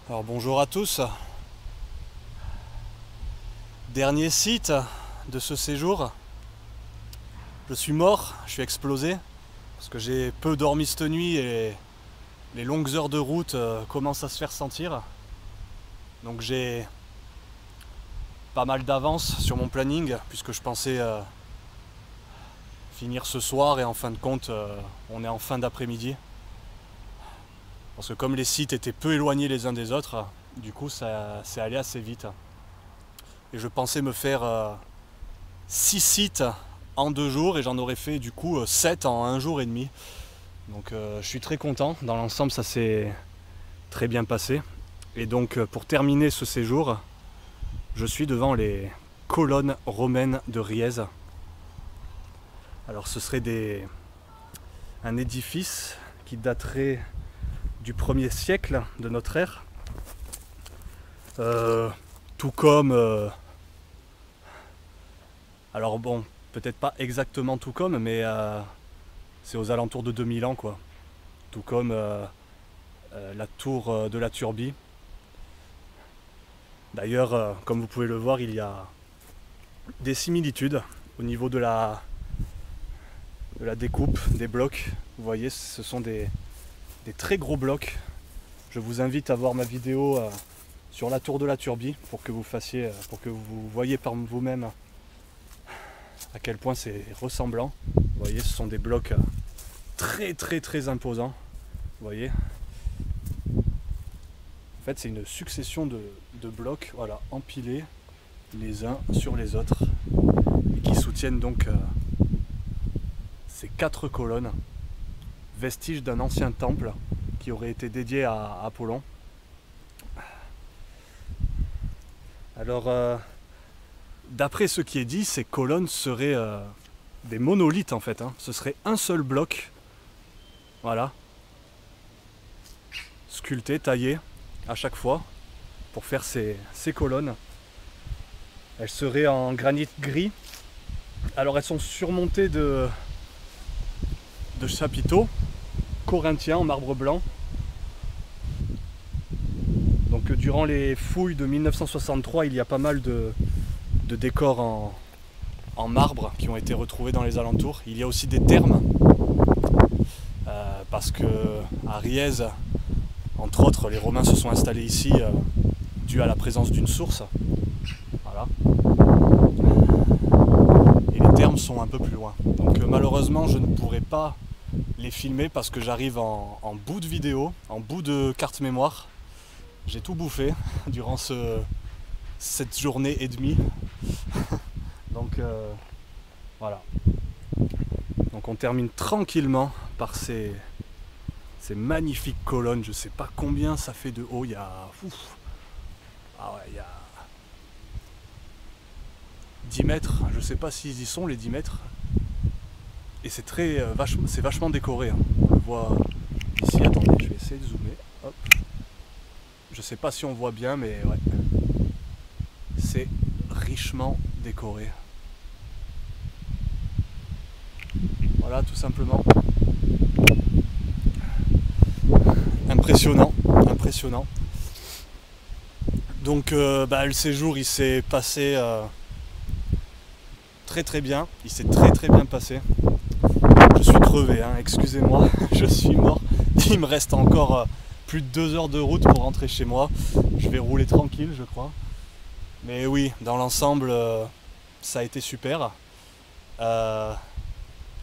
Alors bonjour à tous. Dernier site de ce séjour. Je suis mort, je suis explosé parce que j'ai peu dormi cette nuit et les longues heures de route commencent à se faire sentir. Donc j'ai pas mal d'avance sur mon planning puisque je pensais finir ce soir et en fin de compte on est en fin d'après-midi. Parce que comme les sites étaient peu éloignés les uns des autres, du coup ça c'est allé assez vite. Et je pensais me faire 6 sites en 2 jours et j'en aurais fait du coup 7 en 1 jour et demi. Donc je suis très content, dans l'ensemble ça s'est très bien passé. Et donc pour terminer ce séjour, je suis devant les colonnes romaines de Riez. Alors ce serait un édifice qui daterait du 1er siècle de notre ère. Tout comme... alors bon, peut-être pas exactement tout comme, mais c'est aux alentours de 2000 ans quoi. Tout comme la tour de la Turbie. D'ailleurs, comme vous pouvez le voir, il y a des similitudes au niveau de la découpe des blocs. Vous voyez, ce sont des très gros blocs. Je vous invite à voir ma vidéo sur la tour de la Turbie pour que vous voyez par vous-même à quel point c'est ressemblant. Vous voyez, ce sont des blocs très imposants. Vous voyez. En fait, c'est une succession de blocs, voilà, empilés les uns sur les autres et qui soutiennent donc ces 4 colonnes, vestiges d'un ancien temple qui aurait été dédié à Apollon. Alors, d'après ce qui est dit, ces colonnes seraient des monolithes en fait. Ce serait un seul bloc, voilà, sculpté, taillé à chaque fois pour faire ces colonnes. Elles seraient en granit gris. Alors elles sont surmontées de chapiteaux corinthiens en marbre blanc. Donc durant les fouilles de 1963, il y a pas mal de décors en marbre qui ont été retrouvés dans les alentours. Il y a aussi des thermes parce que à Riez, entre autres, les Romains se sont installés ici dû à la présence d'une source. Voilà. Et les thermes sont un peu plus loin. Donc malheureusement, je ne pourrai pas les filmer parce que j'arrive en bout de vidéo, en bout de carte mémoire. J'ai tout bouffé durant cette journée et demie. Donc voilà. Donc on termine tranquillement par ces magnifiques colonnes. Je sais pas combien ça fait de haut. Il y a... Ah ouais, il y a 10 mètres. Je sais pas s'ils y sont les 10 mètres. Et c'est c'est vachement décoré. On le voit ici. Attendez, je vais essayer de zoomer. Hop. Je sais pas si on voit bien, mais ouais. C'est richement décoré. Voilà, tout simplement. Impressionnant, impressionnant. Donc le séjour il s'est passé très bien. Il s'est très bien passé. Je suis crevé, excusez-moi, je suis mort. Il me reste encore plus de 2 heures de route pour rentrer chez moi. Je vais rouler tranquille, je crois. Mais oui, dans l'ensemble, ça a été super.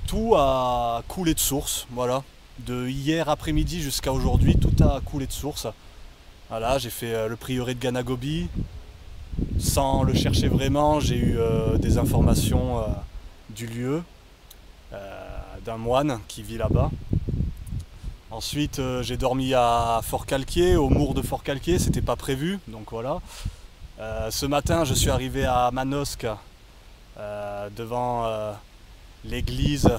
Tout a coulé de source, voilà. De hier après-midi jusqu'à aujourd'hui, tout a coulé de source. Voilà, j'ai fait le prieuré de Ganagobi. Sans le chercher vraiment, j'ai eu des informations du lieu, d'un moine qui vit là-bas. Ensuite, j'ai dormi à Fort-Calquier, au mour de Fort-Calquier, c'était pas prévu, donc voilà. Ce matin, je suis arrivé à Manosque, devant l'église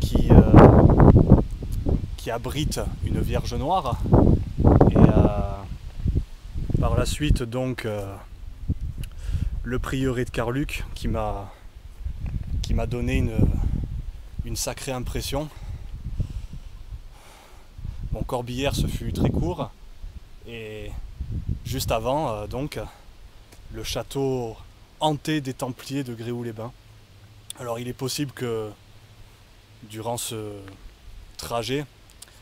qui abrite une Vierge Noire. Et par la suite, donc, le prieuré de Carluc qui m'a donné une sacrée impression. Mon corbillère, ce fut très court. Et Juste avant, donc, le château hanté des Templiers de Gréoux-les-Bains. Alors il est possible que durant ce trajet,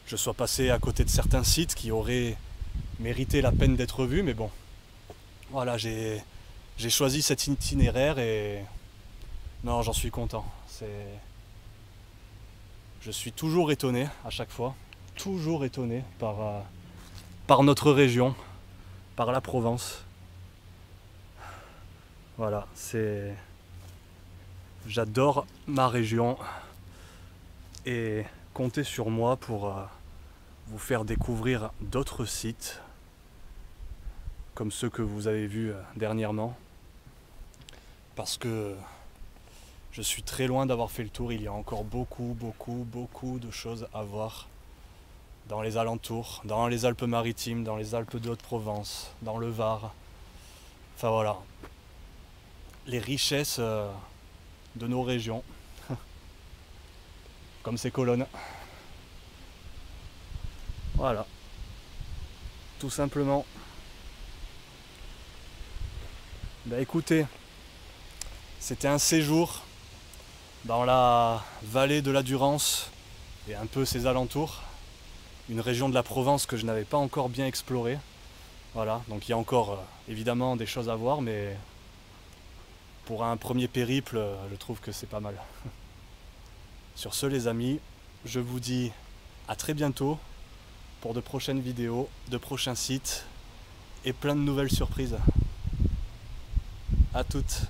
je sois passé à côté de certains sites qui auraient mérité la peine d'être vus, mais bon, voilà, j'ai choisi cet itinéraire et non, j'en suis content. Je suis toujours étonné à chaque fois, toujours étonné par notre région, par la Provence. Voilà, j'adore ma région et comptez sur moi pour vous faire découvrir d'autres sites comme ceux que vous avez vus dernièrement, parce que je suis très loin d'avoir fait le tour. Il y a encore beaucoup de choses à voir dans les alentours, dans les Alpes-Maritimes, dans les Alpes de Haute-Provence, dans le Var. Enfin voilà, les richesses de nos régions, comme ces colonnes. Voilà, tout simplement. Bah écoutez, c'était un séjour dans la vallée de la Durance et un peu ses alentours, une région de la Provence que je n'avais pas encore bien explorée. Voilà, donc il y a encore évidemment des choses à voir, mais pour un premier périple, je trouve que c'est pas mal. Sur ce les amis, je vous dis à très bientôt pour de prochaines vidéos, de prochains sites et plein de nouvelles surprises. À toutes.